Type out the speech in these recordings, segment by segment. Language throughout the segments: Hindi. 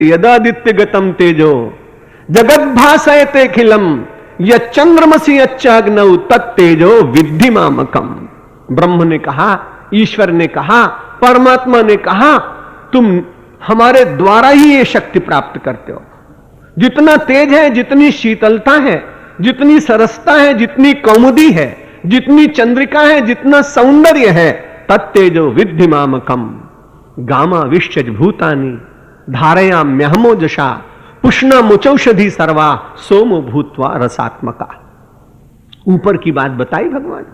यदादित्य गतम तेजो जगत भासयते खिलम यच्चंद्रमसि यच्चाग्नौ तत्तेजो विद्धि मामकम। ब्रह्म ने कहा, ईश्वर ने कहा, परमात्मा ने कहा, तुम हमारे द्वारा ही ये शक्ति प्राप्त करते हो। जितना तेज है, जितनी शीतलता है, जितनी सरसता है, जितनी कौमुदी है, जितनी चंद्रिका है, जितना सौंदर्य है, तत्तेजो विद्धि मामकम गामा विश्च भूतानि धारयाम्यहमो जशा पुष्णा मुचौषधि सर्वा सोमो भूत्वा रसात्मका। ऊपर की बात बताई भगवान।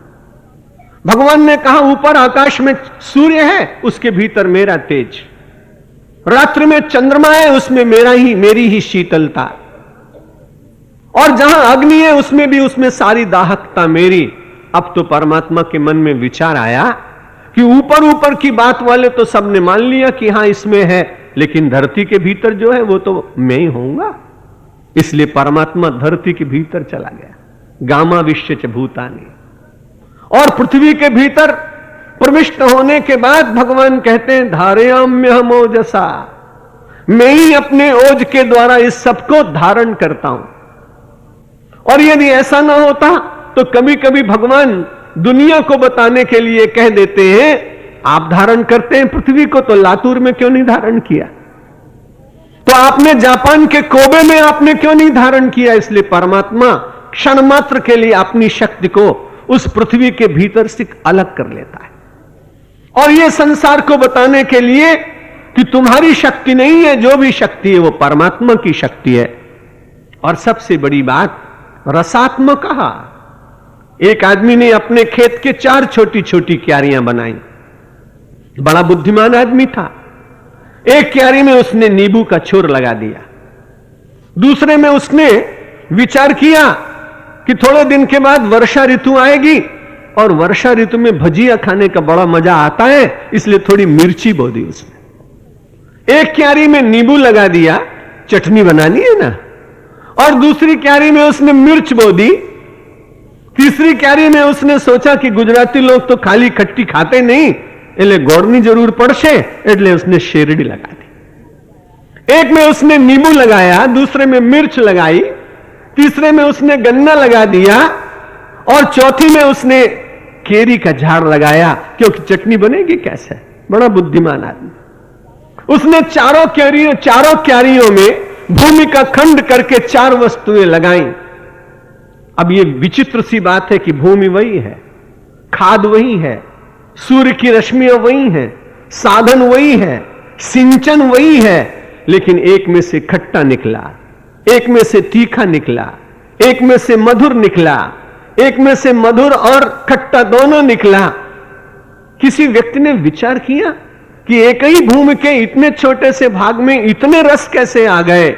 भगवान ने कहा ऊपर आकाश में सूर्य है, उसके भीतर मेरा तेज, रात्रि में चंद्रमा है, उसमें मेरी ही शीतलता, और जहां अग्नि है उसमें सारी दाहकता मेरी। अब तो परमात्मा के मन में विचार आया कि ऊपर ऊपर की बात वाले तो सबने मान लिया कि हां इसमें है, लेकिन धरती के भीतर जो है वो तो मैं ही होऊंगा। इसलिए परमात्मा धरती के भीतर चला गया, गामा विश्च भूतानि। और पृथ्वी के भीतर प्रविष्ट होने के बाद भगवान कहते हैं धारयाम्यहम ओजसा, मैं ही अपने ओज के द्वारा इस सबको धारण करता हूं। और यदि ऐसा ना होता तो कभी कभी भगवान दुनिया को बताने के लिए कह देते हैं आप धारण करते हैं पृथ्वी को, तो लातूर में क्यों नहीं धारण किया, तो आपने जापान के कोबे में आपने क्यों नहीं धारण किया। इसलिए परमात्मा क्षण मात्र के लिए अपनी शक्ति को उस पृथ्वी के भीतर से अलग कर लेता है, और यह संसार को बताने के लिए कि तुम्हारी शक्ति नहीं है, जो भी शक्ति है वो परमात्मा की शक्ति है। और सबसे बड़ी बात रसात्मक कहा। एक आदमी ने अपने खेत के 4 छोटी छोटी क्यारियां बनाई, बड़ा बुद्धिमान आदमी था। एक क्यारी में उसने नींबू का छोर लगा दिया, दूसरे में उसने विचार किया कि थोड़े दिन के बाद वर्षा ऋतु आएगी और वर्षा ऋतु में भजिया खाने का बड़ा मजा आता है, इसलिए थोड़ी मिर्ची बो दी उसने। एक क्यारी में नींबू लगा दिया, चटनी बनानी है ना, और दूसरी क्यारी में उसने मिर्च बो दी। तीसरी क्यारी में उसने सोचा कि गुजराती लोग तो खाली खट्टी खाते नहीं, એટલે ગોળની જરૂર પડશે, એટલે उसने शेरडी लगा दी। एक में उसने नींबू लगाया, दूसरे में मिर्च लगाई, तीसरे में उसने गन्ना लगा दिया, और चौथी में उसने केरी का झाड़ लगाया, क्योंकि चटनी बनेगी कैसे। बड़ा बुद्धिमान आदमी। उसने चारों क्यारियों में भूमि का खंड करके 4 वस्तुएं लगाई। अब ये विचित्र सी बात है कि भूमि वही है, खाद वही है, सूर्य की रश्मियां वही हैं, साधन वही है, सिंचन वही है, लेकिन एक में से खट्टा निकला, एक में से तीखा निकला, एक में से मधुर निकला, एक में से मधुर और खट्टा दोनों निकला। किसी व्यक्ति ने विचार किया कि एक ही भूमि के इतने छोटे से भाग में इतने रस कैसे आ गए।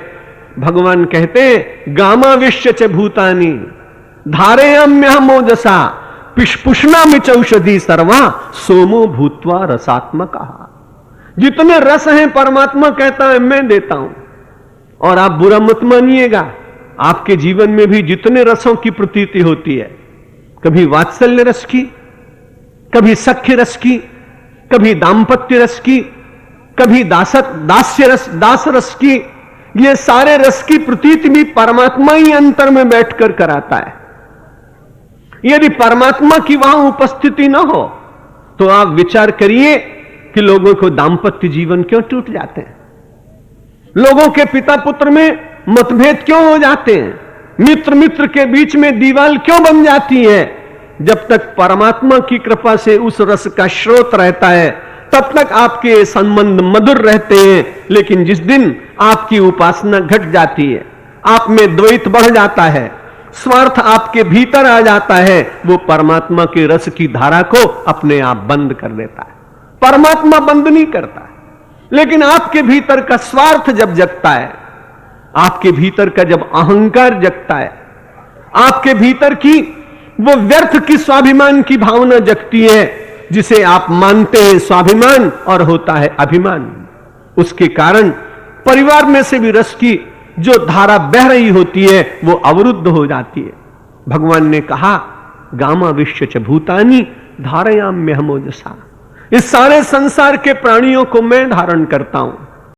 भगवान कहते हैं गामा विश्च भूतानि धारयाम्यहम ओजसा पुष्णा मिचौषधि सर्वा सोमो भूत्वा रसात्मका। जितने रस हैं परमात्मा कहता है मैं देता हूं। और आप बुरा मत मानिएगा, आपके जीवन में भी जितने रसों की प्रतीति होती है, कभी वात्सल्य रस की, कभी सख्य रस की, कभी दाम्पत्य रस की, कभी दास रस की, ये सारे रस की प्रतीति भी परमात्मा ही अंतर में बैठकर कराता है। यदि परमात्मा की वहां उपस्थिति ना हो तो आप विचार करिए कि लोगों को दाम्पत्य जीवन क्यों टूट जाते हैं, लोगों के पिता पुत्र में मतभेद क्यों हो जाते हैं, मित्र मित्र के बीच में दीवार क्यों बन जाती है। जब तक परमात्मा की कृपा से उस रस का स्रोत रहता है तब तक आपके संबंध मधुर रहते हैं, लेकिन जिस दिन आपकी उपासना घट जाती है, आप में द्वैत बढ़ जाता है, स्वार्थ आपके भीतर आ जाता है, वो परमात्मा के रस की धारा को अपने आप बंद कर देता है। परमात्मा बंद नहीं करता है, लेकिन आपके भीतर का स्वार्थ जब जगता है, आपके भीतर का जब अहंकार जगता है, आपके भीतर की वो व्यर्थ की स्वाभिमान की भावना जगती है, जिसे आप मानते हैं स्वाभिमान और होता है अभिमान, उसके कारण परिवार में से भी रस की जो धारा बह रही होती है वो अवरुद्ध हो जाती है। भगवान ने कहा गामा विश्च भूतानि धारयाम्यहम ओजसा, इस सारे संसार के प्राणियों को मैं धारण करता हूं।